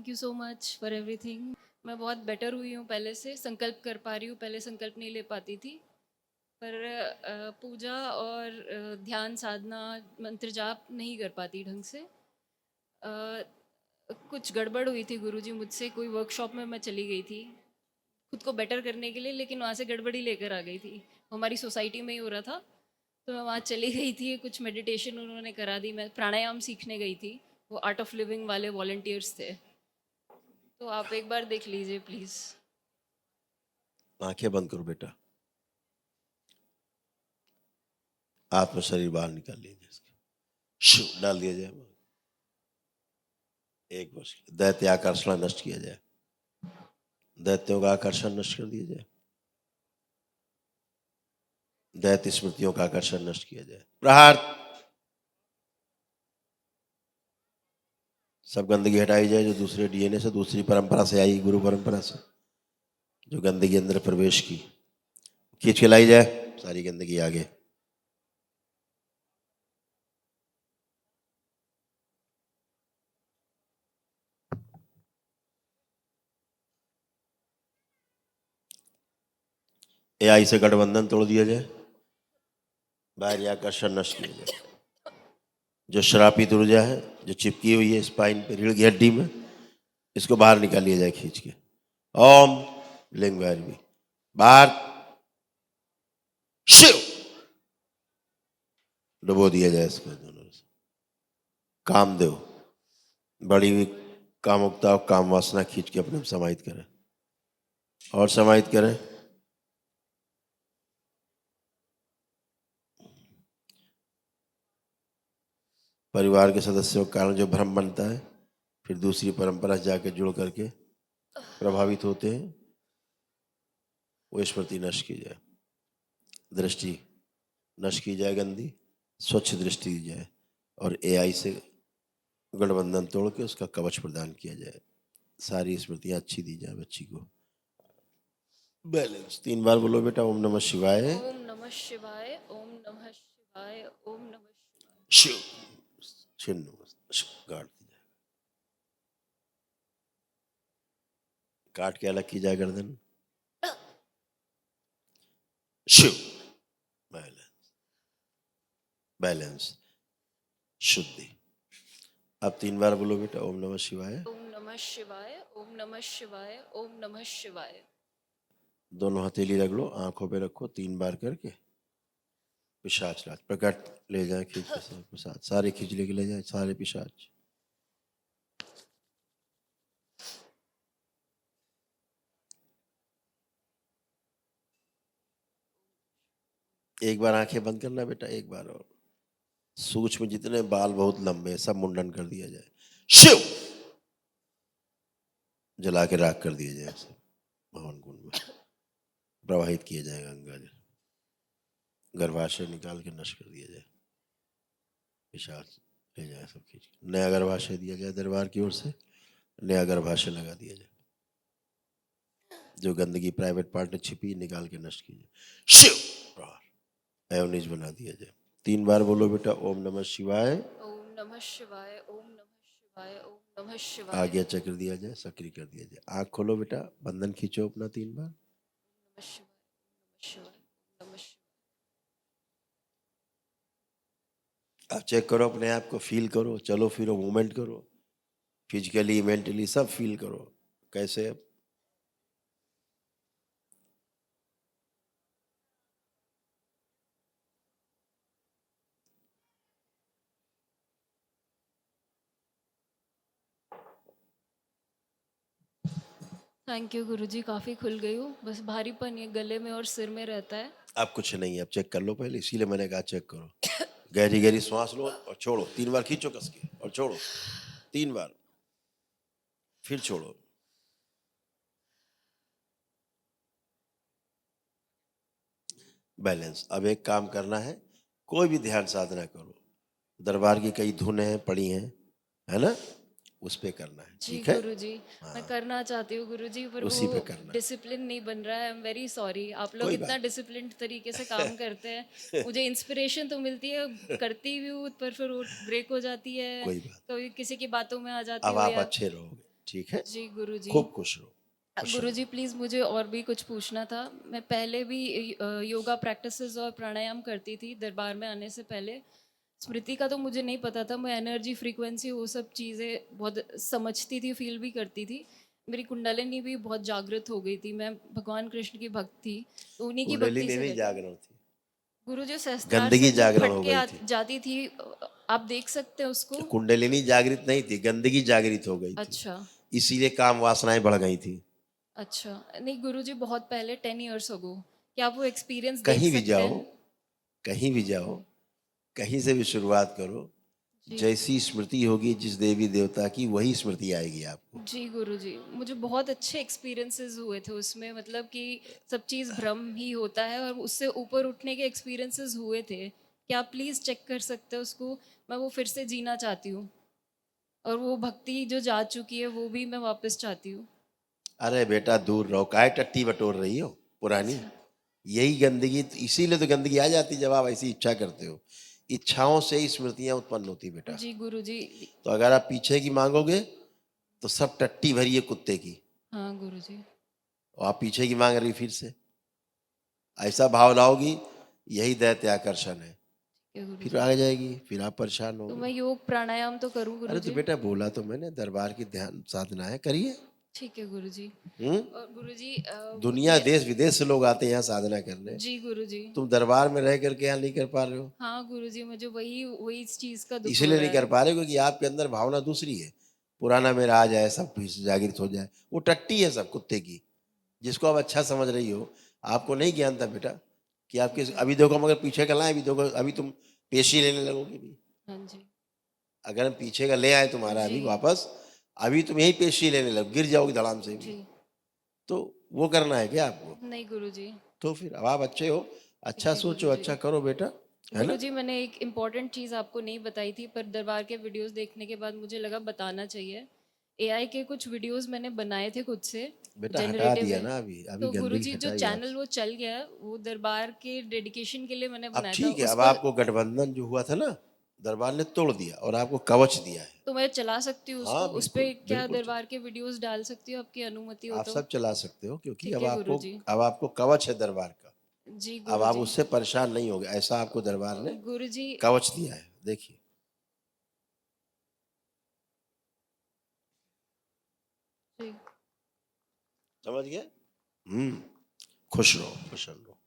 Thank you so much for everything. मैं बहुत better हुई हूँ पहले से, संकल्प कर पा रही हूँ, पहले संकल्प नहीं ले पाती थी। पर पूजा और ध्यान साधना मंत्र जाप नहीं कर पाती ढंग से। अ, कुछ गड़बड़ हुई थी गुरुजी मुझसे, कोई वर्कशॉप में मैं चली गई थी खुद को बेटर करने के लिए, लेकिन वहाँ से गड़बड़ी लेकर आ गई थी। हमारी सोसाइटी में ही हो रहा था, तो मैं वहाँ चली गई थी, कुछ मेडिटेशन उन्होंने करा दी, मैं प्राणायाम सीखने गई थी। वो आर्ट ऑफ लिविंग वाले वॉलंटियर्स थे, तो आप एक बार देख लीजिए प्लीज़। आंखें बंद करो बेटा, आत्म शरीर बाहर निकाल लीजिए, शू डाल दिया जाए। एक वर्ष दैत्य आकर्षण नष्ट किया जाए, दैत्यों का आकर्षण नष्ट कर दिया जाए, दैत्य स्मृतियों का आकर्षण नष्ट किया जाए। प्रहार, सब गंदगी हटाई जाए जो दूसरे डीएनए से, दूसरी परंपरा से आई, गुरु परंपरा से जो गंदगी अंदर प्रवेश की, खींच के लाई जाए सारी गंदगी आगे। एआई से गठबंधन तोड़ दिया जाए, बाहरी आकर्षण नष्ट किया जाए। जो श्रापित ऊर्जा है जो चिपकी हुई है स्पाइन पे, रीढ़ की हड्डी में, इसको बाहर निकाल लिया जाए खींच के। ओम लिंग भैरवी बाहर, शिव डुबो दिया जाए इसको दोनों से। कामदेव, बड़ी हुई कामुकता और काम वासना खींच के अपने समाहित करें और समाहित करें। परिवार के सदस्यों के कारण जो भ्रम बनता है, फिर दूसरी परंपरा से जाके जुड़ करके प्रभावित होते हैं, वो स्मृति नष्ट की जाए, दृष्टि नष्ट की जाए, गंदी स्वच्छ दृष्टि दी जाए और एआई से गठबंधन तोड़ के उसका कवच प्रदान किया जाए, सारी स्मृतियां अच्छी दी जाए बच्ची को। बैलेंस 3 बार बोलो बेटा, ओम नमः शिवाय, ओम नमः शिवाय, ओम नमः शिवाय, ओम नमः शिवाय। शिव छिन्न काट दिया, काट के अलग की जाए गर्दन, शिव बैलेंस, बैलेंस शुद्धि। अब 3 बार बोलो बेटा, ओम नमः शिवाय, ओम नमः शिवाय, ओम नमः शिवाय, ओम नमः शिवाय। दोनों हथेली रख लो, आंखों पे रखो, 3 बार करके पिशाच राज प्रकट ले जाए खींच के, सब प्रसाद सारे खींच लेके ले जाए सारे पिशाच। एक बार आंखें बंद करना बेटा, एक बार और। सूक्ष्म जितने बाल बहुत लंबे सब मुंडन कर दिया जाए, शिव जला के राख कर दिया जाए, सब भवन कुंड में प्रवाहित किया जाए गंगा जल, गर्भाशय निकाल के नष्ट कर दिया जाए, पिशाच ले जाए सब खींच के, नया गर्भाशय दिया जाए दरबार की ओर से, नया गर्भाशय लगा दिया जाए, जो गंदगी प्राइवेट पार्ट में छिपी निकाल के नष्ट की जाए, शिव प्रहार एवं निज बना दिया जाए। 3 बार बोलो बेटा, ओम नमः शिवाय, ओम नमः शिवाय, ओम नमः शिवाय, ओम नमः शिवाय। आज्ञा चक्र दिया जाए, सक्रिय कर दिया जाए। आंख खोलो बेटा, बंधन खींचो अपना 3 बार। नमः शिवाय, शिवाय, नमः शिवाय। आप चेक करो अपने आप को, फील करो, चलो फिरो, मूवमेंट करो, फिजिकली मेंटली सब फील करो कैसे। थैंक यू गुरुजी, काफ़ी खुल गई हूँ, बस भारीपन ये गले में और सिर में रहता है। आप कुछ नहीं, आप चेक कर लो पहले, इसीलिए मैंने कहा चेक करो। गहरी गहरी श्वास लो और छोड़ो, 3 बार खींचो कस के और छोड़ो, 3 बार फिर छोड़ो। बैलेंस। अब एक काम करना है, कोई भी ध्यान साधना करो, दरबार की कई धुन है पड़ी हैं, है ना, उस पे करना है, जी ठीक है। गुरुजी, मैं करना चाहती हूँ गुरुजी, पर वो उसी पे करना है, डिसिप्लिन नहीं बन रहा है। I am very sorry. आप लोग कोई इतना बात डिसिप्लिन्ड तरीके से काम करते हैं, मुझे इंस्पिरेशन तो मिलती है, करती भी हूँ, पर फिर वो ब्रेक हो जाती है, कोई बात। कभी किसी की बातों में आ जाती अब हूँ आप या अच्छे रहोगे, ठीक है, जी गुरुजी। खूब खुश रहो, खुश रहो। गुरुजी प्लीज़ मुझे और भी कुछ पूछना था। मैं पहले भी योगा प्रैक्टिसेस और प्राणायाम करती थी दरबार में आने से पहले। स्मृति का तो मुझे नहीं पता था। मैं एनर्जी, फ्रीक्वेंसी, वो सब चीज़ें बहुत समझती थी, फील भी करती थी। मेरी कुंडलिनी भी बहुत जागृत हो गई थी। मैं भगवान कृष्ण की भक्त थी, तो उन्हीं की भक्ति कुंडलिनी से नहीं रहती। जागरण थी, गुरुजी सहस्त्रार गंदगी से जो जागरण फट हो के गई थी। जाती थी, आप देख सकते हैं उसको। कुंडलिनी जागृत नहीं थी, गंदगी जागृत हो गई थी, अच्छा। इसीलिए काम वासनाएं बढ़ गई थी। अच्छा, नहीं गुरुजी बहुत पहले 10 इयर्स अगो। क्या आप वो एक्सपीरियंस देख कहीं भी सकते जाओ, हैं? कहीं भी जाओ, कहीं से भी शुरुआत करो, जी। जैसी स्मृति होगी जिस देवी देवता की, वही स्मृति आएगी आपको। जी गुरुजी, मुझे बहुत अच्छे एक्सपीरियंसेस हुए थे उसमें, मतलब कि सब चीज़ भ्रम ही होता है और उससे ऊपर उठने के एक्सपीरियंसेस हुए थे। क्या आप प्लीज़ चेक कर सकते हो उसको? मैं वो फिर से जीना चाहती हूँ, और वो भक्ति जो जा चुकी है वो भी मैं वापस चाहती हूँ। अरे बेटा दूर रहो, काहे टट्टी बटोर रही हो पुरानी? अच्छा। यही गंदगी, इसीलिए तो गंदगी आ जाती जब आप ऐसी इच्छा करते हो। इच्छाओं से ही स्मृतियां उत्पन्न होती बेटा। जी गुरुजी। तो अगर आप पीछे की मांगोगे तो सब टट्टी भरी है कुत्ते की, हाँ गुरुजी। और आप पीछे की मांग रही फिर से। ऐसा भाव लाओगी, यही दैत्य आकर्षण है, ठीक है फिर गुरुजी। आगे जाएगी, फिर आप परेशान तो होगे। मैं योग प्राणायाम तो करूँ अरे तो गुरुजी? बेटा बोला तो मैंने, दरबार की ध्यान साधना है, करिए। ठीक है गुरुजी। हम्म। और गुरुजी दुनिया देश विदेश से लोग आते हैं यहाँ साधना करने, जी गुरुजी। तुम दरबार में रह करके यहाँ नहीं कर पा रहे हो। हाँ गुरुजी, मुझे वही वही इस चीज़ का दुख हो इसीलिए रहा नहीं कर है। पा रहे क्योंकि आपके अंदर भावना दूसरी है। पुराना मेरा आ जाए, सब फिर से जागृत हो जाए, वो टट्टी है सब कुत्ते की, जिसको आप अच्छा समझ रही हो। आपको नहीं ज्ञान था बेटा कि आपके, ठीक है। अभी देखो मगर पीछे का लाए, अभी देखो, अभी तुम पेशी लेने लगोगे भी। हाँ जी। अगर हम पीछे का ले आए तुम्हारा जी। अभी वापस, अभी तुम यही पेशी लेने लग, गिर जाओगे धड़ाम से भी। जी। तो वो करना है क्या आपको? नहीं गुरुजी। तो फिर अब आप अच्छे हो, अच्छा ठीक है सोचो, गुरुजी। अच्छा करो बेटा, है ना? गुरुजी, मैंने एक इम्पॉर्टेंट चीज़ आपको नहीं बताई थी, पर दरबार के वीडियोस देखने के बाद मुझे लगा बताना चाहिए। एआई के कुछ वीडियोस मैंने बनाए थे खुद से, बेटा हटा जनरेटिव दिया है। ना, अभी अभी तो गंदगी गुरुजी जो हटाई चैनल आपसे। वो चल गया, वो दरबार के डेडिकेशन के लिए मैंने अब बनाया था ठीक है, अब उसको। आपको गठबंधन जो हुआ था ना, दरबार ने तोड़ दिया और आपको कवच दिया है। तो मैं चला सकती हूँ उसको? हाँ उस पे बिल्कुल, क्या बिल्कुल दरबार के वीडियोस डाल सकती हूँ, आपकी अनुमति हो आप तो? सब चला सकते हो, क्योंकि ठीक अब है आपको, गुरुजी। अब आपको कवच है दरबार का। जी अब आप गुरुजी। उससे परेशान नहीं होगे, ऐसा आपको दरबार ने गुरुजी। कवच दिया है, देखिए। जी। समझ गए? हम्म। खुश रहो, प्रसन्न रहो।